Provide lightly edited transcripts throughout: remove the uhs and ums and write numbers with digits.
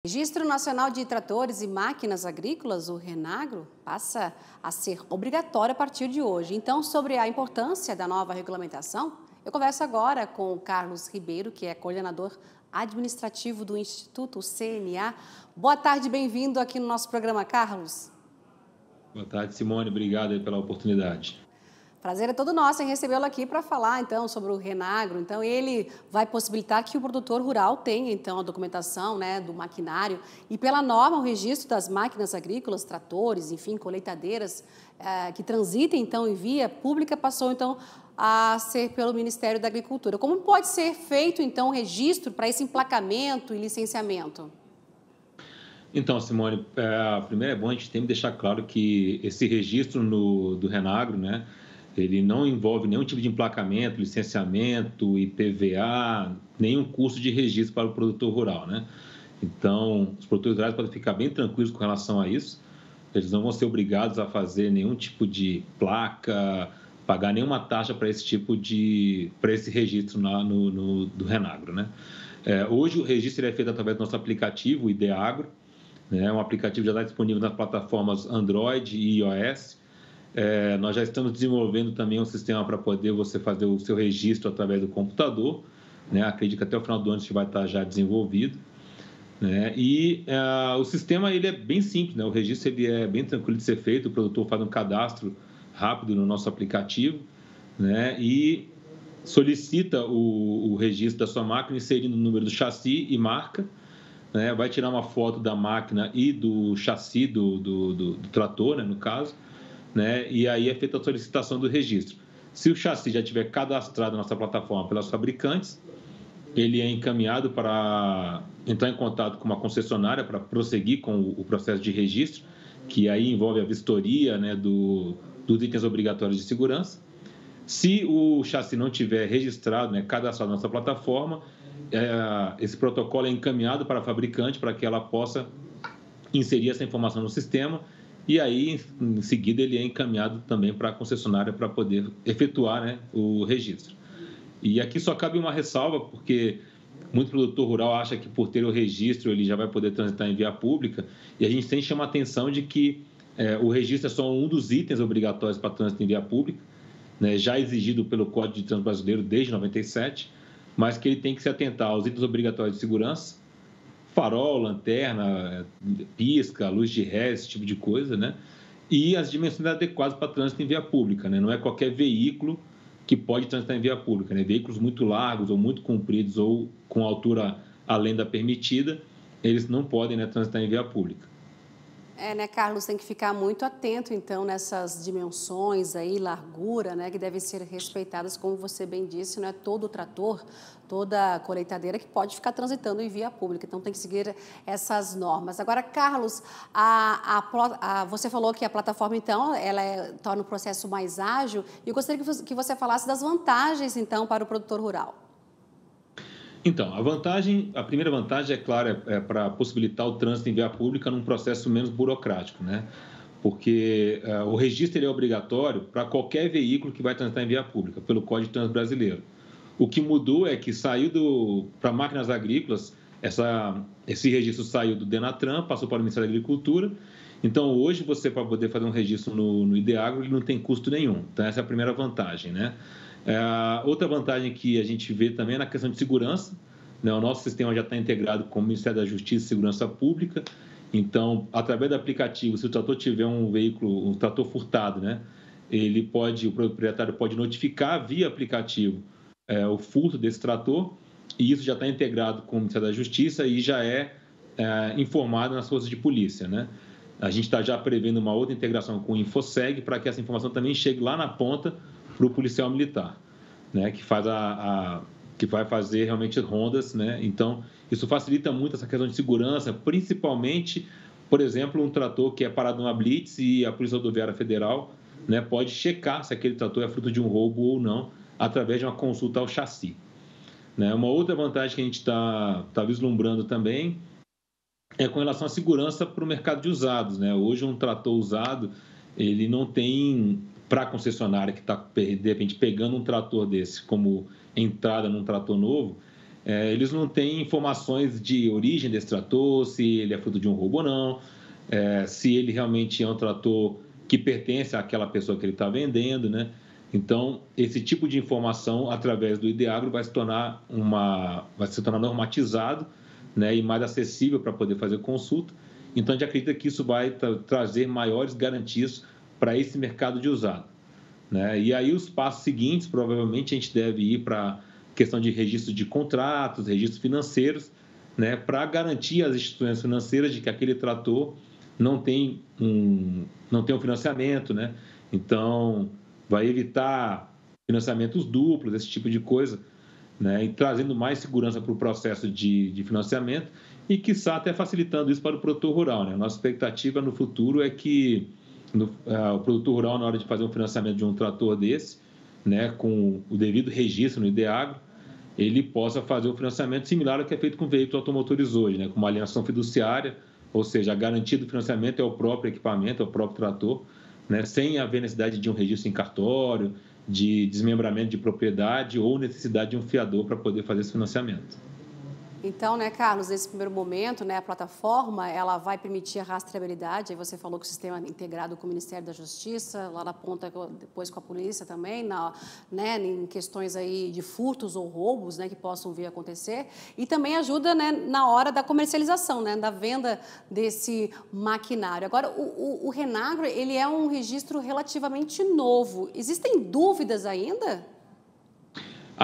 Registro Nacional de Tratores e Máquinas Agrícolas, o Renagro, passa a ser obrigatório a partir de hoje. Então, sobre a importância da nova regulamentação, eu converso agora com o Carlos Ribeiro, que é coordenador administrativo do Instituto CNA. Boa tarde, bem-vindo aqui no nosso programa, Carlos. Boa tarde, Simone. Obrigado aí pela oportunidade. Prazer é todo nosso em recebê-lo aqui para falar, então, sobre o Renagro. Então, ele vai possibilitar que o produtor rural tenha, então, a documentação, né, do maquinário. E, pela norma, o registro das máquinas agrícolas, tratores, enfim, colheitadeiras, que transitem, então, em via pública, passou, então, a ser pelo Ministério da Agricultura. Como pode ser feito, então, o registro para esse emplacamento e licenciamento? Então, Simone, primeiro é bom a gente tem que deixar claro que esse registro do Renagro, né, ele não envolve nenhum tipo de emplacamento, licenciamento, IPVA, nenhum custo de registro para o produtor rural, né? Então, os produtores rurais podem ficar bem tranquilos com relação a isso. Eles não vão ser obrigados a fazer nenhum tipo de placa, pagar nenhuma taxa para para esse registro do Renagro, né? Hoje o registro é feito através do nosso aplicativo, o IDEAGRO, né? Um aplicativo já está disponível nas plataformas Android e iOS. Nós já estamos desenvolvendo também um sistema para poder você fazer o seu registro através do computador, né? Acredito que até o final do ano isso vai estar já desenvolvido, né? E o sistema ele é bem simples, né? O registro ele é bem tranquilo de ser feito, o produtor faz um cadastro rápido no nosso aplicativo, né? E solicita o registro da sua máquina inserindo o número do chassi e marca, né? Vai tirar uma foto da máquina e do chassi do trator, né? No caso, né? E aí é feita a solicitação do registro. Se o chassi já estiver cadastrado na nossa plataforma pelos fabricantes, ele é encaminhado para entrar em contato com uma concessionária para prosseguir com o processo de registro, que aí envolve a vistoria, né, dos itens obrigatórios de segurança. Se o chassi não tiver registrado, né, cadastrado na nossa plataforma, esse protocolo é encaminhado para a fabricante para que ela possa inserir essa informação no sistema e aí, em seguida, ele é encaminhado também para a concessionária para poder efetuar, né, o registro. E aqui só cabe uma ressalva, porque muito produtor rural acha que por ter o registro ele já vai poder transitar em via pública, e a gente tem que chamar a atenção de que o registro é só um dos itens obrigatórios para trânsito em via pública, né, já exigido pelo Código de Trânsito Brasileiro desde 97, mas que ele tem que se atentar aos itens obrigatórios de segurança, farol, lanterna, pisca, luz de ré, esse tipo de coisa, né? E as dimensões adequadas para trânsito em via pública, né? Não é qualquer veículo que pode transitar em via pública, né? Veículos muito largos ou muito compridos ou com altura além da permitida, eles não podem, né, transitar em via pública. Né, Carlos, tem que ficar muito atento, então, nessas dimensões aí, largura, né, que devem ser respeitadas, como você bem disse, não é todo trator, toda colheitadeira que pode ficar transitando em via pública, então tem que seguir essas normas. Agora, Carlos, você falou que a plataforma, então, ela torna o processo mais ágil, e eu gostaria que você falasse das vantagens, então, para o produtor rural. Então, a primeira vantagem, é claro, é para possibilitar o trânsito em via pública num processo menos burocrático, né? Porque o registro ele é obrigatório para qualquer veículo que vai transitar em via pública, pelo Código de Trânsito Brasileiro. O que mudou é que saiu para máquinas agrícolas, esse registro saiu do Denatran, passou para o Ministério da Agricultura. Então, hoje, você, para poder fazer um registro no IDEAGRO, ele não tem custo nenhum. Então, essa é a primeira vantagem, né? Outra vantagem que a gente vê também é na questão de segurança, né? O nosso sistema já está integrado com o Ministério da Justiça e Segurança Pública. Então, através do aplicativo, se o trator tiver um trator furtado, né? O proprietário pode notificar via aplicativo o furto desse trator, e isso já está integrado com o Ministério da Justiça e já informado nas forças de polícia, né? A gente está já prevendo uma outra integração com o InfoSeg para que essa informação também chegue lá na ponta para o policial militar, né? Que vai fazer realmente rondas, né? Então, isso facilita muito essa questão de segurança, principalmente, por exemplo, um trator que é parado numa blitz e a Polícia Rodoviária Federal, né, pode checar se aquele trator é fruto de um roubo ou não, através de uma consulta ao chassi, né? Uma outra vantagem que a gente está vislumbrando também é com relação à segurança para o mercado de usados, né? Hoje, um trator usado, ele não tem, para a concessionária que está, de repente, pegando um trator desse como entrada num trator novo, eles não têm informações de origem desse trator, se ele é fruto de um roubo ou não, se ele realmente é um trator que pertence àquela pessoa que ele está vendendo, né? Então, esse tipo de informação, através do Ideagro, vai se tornar normatizado, né, e mais acessível para poder fazer consulta. Então, a gente acredita que isso vai trazer maiores garantias para esse mercado de usado, né? E aí, os passos seguintes, provavelmente, a gente deve ir para questão de registro de contratos, registros financeiros, né, para garantir às instituições financeiras de que aquele trator não tem um financiamento, né? Então, vai evitar financiamentos duplos, esse tipo de coisa, né? E trazendo mais segurança para o processo de financiamento e, quiçá, até facilitando isso para o produtor rural, né? Nossa expectativa no futuro é que o produtor rural, na hora de fazer um financiamento de um trator desse, né, com o devido registro no Ideagro, ele possa fazer um financiamento similar ao que é feito com veículos automotores hoje, né, com uma alienação fiduciária, ou seja, a garantia do financiamento é o próprio equipamento, é o próprio trator, né, sem haver necessidade de um registro em cartório, de desmembramento de propriedade ou necessidade de um fiador para poder fazer esse financiamento. Então, né, Carlos, nesse primeiro momento, né, a plataforma, ela vai permitir a rastreabilidade. Aí você falou que o sistema integrado com o Ministério da Justiça, lá na ponta, depois com a polícia também, né, em questões aí de furtos ou roubos, né, que possam vir a acontecer. E também ajuda, né, na hora da comercialização, né, da venda desse maquinário. Agora, o Renagro, ele é um registro relativamente novo. Existem dúvidas ainda?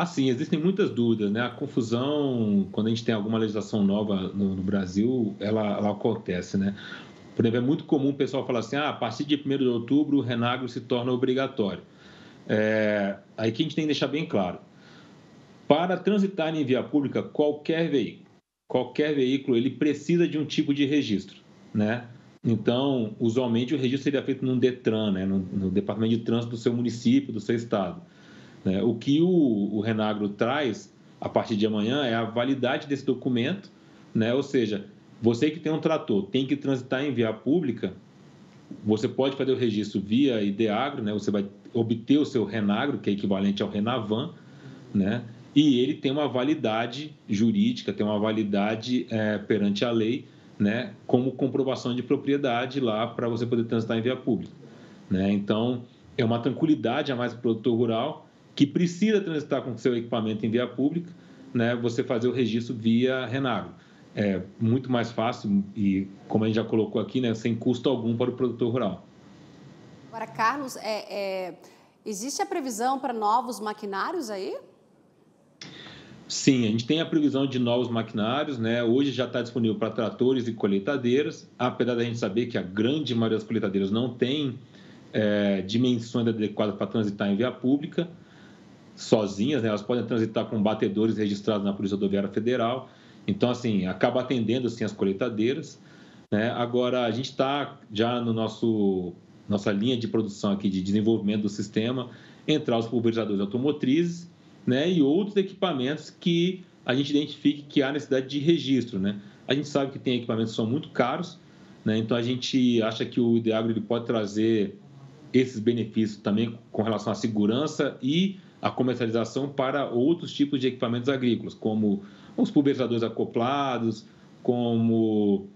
Sim, existem muitas dúvidas, né? A confusão, quando a gente tem alguma legislação nova no Brasil, ela acontece, né? Por exemplo, é muito comum o pessoal falar assim, a partir de 1º de outubro o Renagro se torna obrigatório. Aí que a gente tem que deixar bem claro. Para transitar em via pública, qualquer veículo, ele precisa de um tipo de registro, né? Então, usualmente o registro seria feito num DETRAN, né? No Departamento de Trânsito do seu município, do seu estado. O que o Renagro traz a partir de amanhã é a validade desse documento, né? Ou seja, você que tem um trator, tem que transitar em via pública, você pode fazer o registro via Ideagro, né? Você vai obter o seu Renagro, que é equivalente ao Renavan, né? E ele tem uma validade jurídica, tem uma validade perante a lei, né? Como comprovação de propriedade lá para você poder transitar em via pública, né? Então, é uma tranquilidade a mais para o produtor rural que precisa transitar com o seu equipamento em via pública, né? Você fazer o registro via Renagro. É muito mais fácil e, como a gente já colocou aqui, né, sem custo algum para o produtor rural. Agora, Carlos, existe a previsão para novos maquinários aí? Sim, a gente tem a previsão de novos maquinários, né? Hoje já está disponível para tratores e colheitadeiras, apesar da gente saber que a grande maioria das colheitadeiras não tem dimensões adequadas para transitar em via pública, sozinhas, né? Elas podem transitar com batedores registrados na Polícia Rodoviária Federal. Então, assim, acaba atendendo assim, as colheitadeiras, né? Agora, a gente está já no nossa linha de produção aqui de desenvolvimento do sistema, entrar os pulverizadores automotrizes, né? E outros equipamentos que a gente identifique que há necessidade de registro, né? A gente sabe que tem equipamentos que são muito caros, né? Então, a gente acha que o Ideagro ele pode trazer esses benefícios também com relação à segurança e à comercialização para outros tipos de equipamentos agrícolas, como os pulverizadores acoplados, como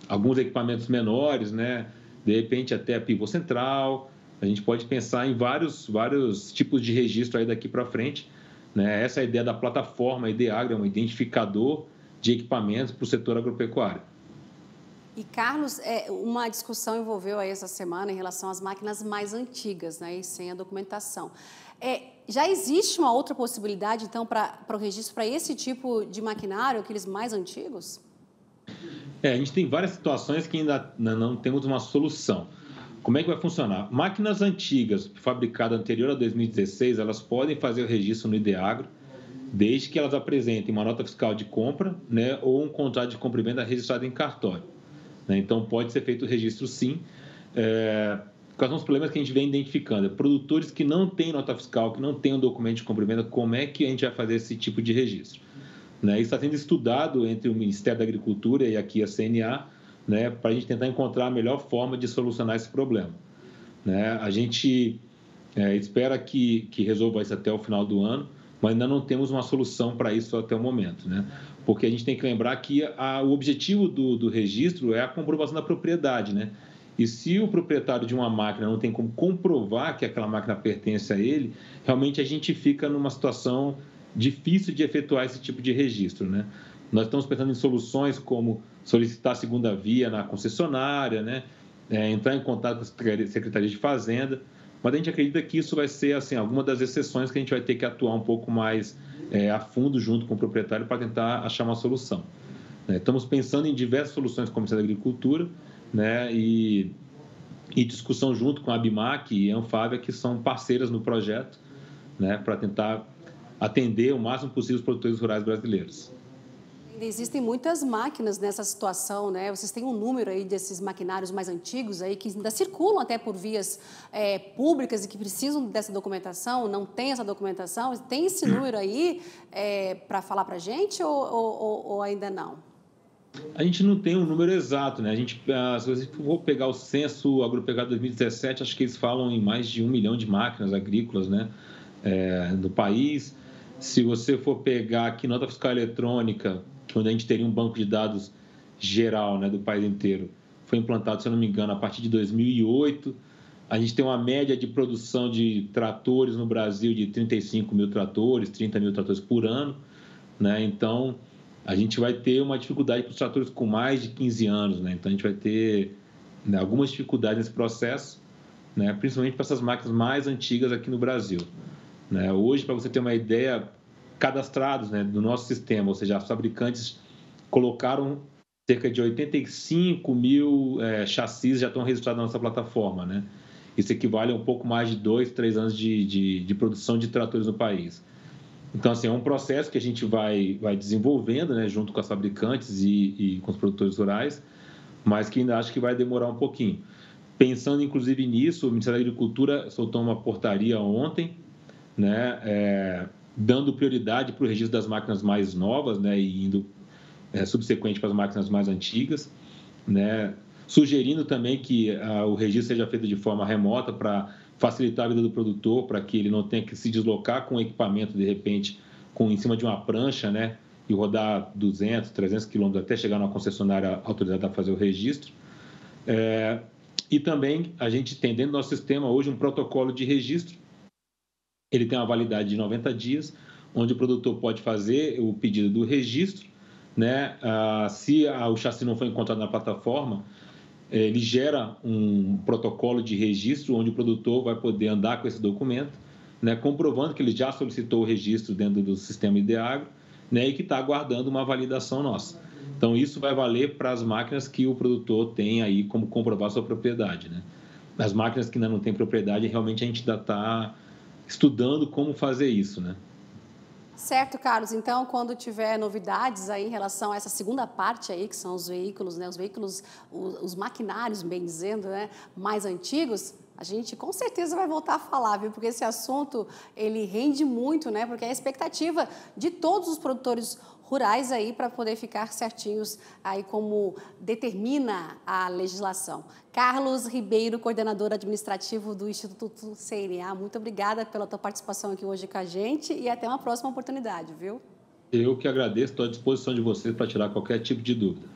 alguns equipamentos menores, né? De repente até a pivô central. A gente pode pensar em vários tipos de registro aí daqui para frente, né? Essa é a ideia da plataforma Ideagro, é um identificador de equipamentos para o setor agropecuário. E, Carlos, uma discussão envolveu aí essa semana em relação às máquinas mais antigas, né, e sem a documentação. Já existe uma outra possibilidade, então, para o registro para esse tipo de maquinário, aqueles mais antigos? A gente tem várias situações que ainda não temos uma solução. Como é que vai funcionar? Máquinas antigas, fabricadas anterior a 2016, elas podem fazer o registro no Ideagro, desde que elas apresentem uma nota fiscal de compra, né, ou um contrato de compra e venda registrado em cartório. Então, pode ser feito o registro, sim. Quais são os problemas que a gente vem identificando? Produtores que não têm nota fiscal, que não têm um documento de compra e venda, como é que a gente vai fazer esse tipo de registro? Isso está sendo estudado entre o Ministério da Agricultura e aqui a CNA, né, para a gente tentar encontrar a melhor forma de solucionar esse problema. A gente espera que resolva isso até o final do ano, mas ainda não temos uma solução para isso até o momento, né? Porque a gente tem que lembrar que o objetivo do registro é a comprovação da propriedade, né? E se o proprietário de uma máquina não tem como comprovar que aquela máquina pertence a ele, realmente a gente fica numa situação difícil de efetuar esse tipo de registro, né? Nós estamos pensando em soluções como solicitar a segunda via na concessionária, né? Entrar em contato com a Secretaria de Fazenda, mas a gente acredita que isso vai ser assim, alguma das exceções que a gente vai ter que atuar um pouco mais a fundo junto com o proprietário para tentar achar uma solução. Estamos pensando em diversas soluções como a da Agricultura, né? E discussão junto com a ABMAC e a Anfávia, que são parceiras no projeto, né? Para tentar atender o máximo possível os produtores rurais brasileiros. Existem muitas máquinas nessa situação, né? Vocês têm um número aí desses maquinários mais antigos aí que ainda circulam até por vias públicas e que precisam dessa documentação, não tem essa documentação. Tem esse número aí para falar para a gente ou ainda não? A gente não tem um número exato, né? Se você for pegar o censo agropecuário 2017, acho que eles falam em mais de 1 milhão de máquinas agrícolas, né? Do país. Se você for pegar aqui nota fiscal eletrônica, onde a gente teria um banco de dados geral, né, do país inteiro, foi implantado, se eu não me engano, a partir de 2008. A gente tem uma média de produção de tratores no Brasil de 35 mil tratores, 30 mil tratores por ano, né? Então, a gente vai ter uma dificuldade para os tratores com mais de 15 anos, né? Então, a gente vai ter, né, algumas dificuldades nesse processo, né, principalmente para essas máquinas mais antigas aqui no Brasil. Né? Hoje, para você ter uma ideia, cadastrados, né, do nosso sistema, ou seja, os fabricantes colocaram cerca de 85 mil chassis já estão registrados na nossa plataforma, né? Isso equivale a um pouco mais de 2, 3 anos de produção de tratores no país. Então, assim, é um processo que a gente vai desenvolvendo, né, junto com as fabricantes e com os produtores rurais, mas que ainda acho que vai demorar um pouquinho. Pensando, inclusive, nisso, o Ministério da Agricultura soltou uma portaria ontem, né, dando prioridade para o registro das máquinas mais novas, né, e indo subsequente para as máquinas mais antigas, né, sugerindo também que o registro seja feito de forma remota para facilitar a vida do produtor, para que ele não tenha que se deslocar com o equipamento, de repente, em cima de uma prancha, né, e rodar 200, 300 quilômetros até chegar numa concessionária autorizada a fazer o registro. E também a gente tem dentro do nosso sistema hoje um protocolo de registro. Ele tem uma validade de 90 dias, onde o produtor pode fazer o pedido do registro, né? Se o chassi não for encontrado na plataforma, ele gera um protocolo de registro, onde o produtor vai poder andar com esse documento, né, comprovando que ele já solicitou o registro dentro do sistema Ideagro, né, e que está aguardando uma validação nossa. Então, isso vai valer para as máquinas que o produtor tem aí como comprovar sua propriedade, né? As máquinas que ainda não têm propriedade, realmente a gente ainda está estudando como fazer isso, né? Certo, Carlos. Então, quando tiver novidades aí em relação a essa segunda parte aí, que são os veículos, né? Os veículos, os maquinários, bem dizendo, né? Mais antigos, a gente com certeza vai voltar a falar, viu? Porque esse assunto, ele rende muito, né? Porque é a expectativa de todos os produtores rurais aí para poder ficar certinhos aí como determina a legislação. Carlos Ribeiro, coordenador administrativo do Instituto CNA, muito obrigada pela tua participação aqui hoje com a gente e até uma próxima oportunidade, viu? Eu que agradeço, estou à disposição de vocês para tirar qualquer tipo de dúvida.